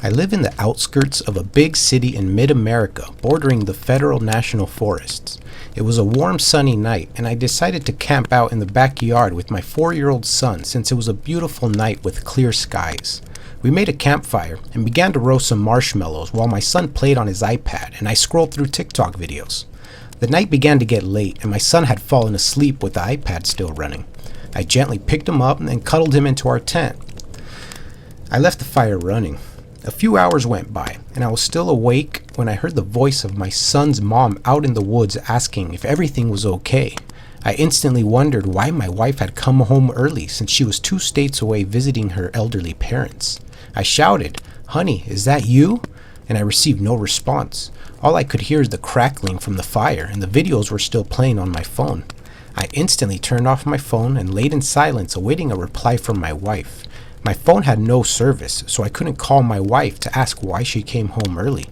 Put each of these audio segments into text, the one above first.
I live in the outskirts of a big city in mid-America, bordering the federal national forests. It was a warm, sunny night, and I decided to camp out in the backyard with my 4-year-old son since it was a beautiful night with clear skies. We made a campfire and began to roast some marshmallows while my son played on his iPad and I scrolled through TikTok videos. The night began to get late and my son had fallen asleep with the iPad still running. I gently picked him up and cuddled him into our tent. I left the fire running. A few hours went by, and I was still awake when I heard the voice of my son's mom out in the woods asking if everything was okay. I instantly wondered why my wife had come home early since she was 2 states away visiting her elderly parents. I shouted, "Honey, is that you?" And I received no response. All I could hear is the crackling from the fire, and the videos were still playing on my phone. I instantly turned off my phone and laid in silence awaiting a reply from my wife. My phone had no service, so I couldn't call my wife to ask why she came home early.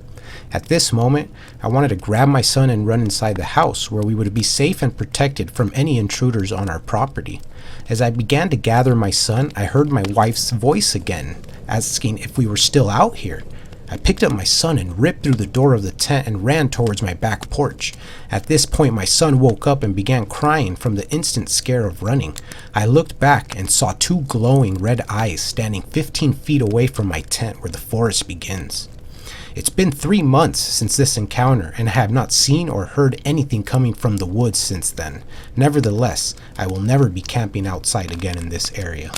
At this moment, I wanted to grab my son and run inside the house where we would be safe and protected from any intruders on our property. As I began to gather my son, I heard my wife's voice again, asking if we were still out here. I picked up my son and ripped through the door of the tent and ran towards my back porch. At this point, my son woke up and began crying from the instant scare of running. I looked back and saw 2 glowing red eyes standing 15 feet away from my tent where the forest begins. It's been 3 months since this encounter, and I have not seen or heard anything coming from the woods since then. Nevertheless, I will never be camping outside again in this area.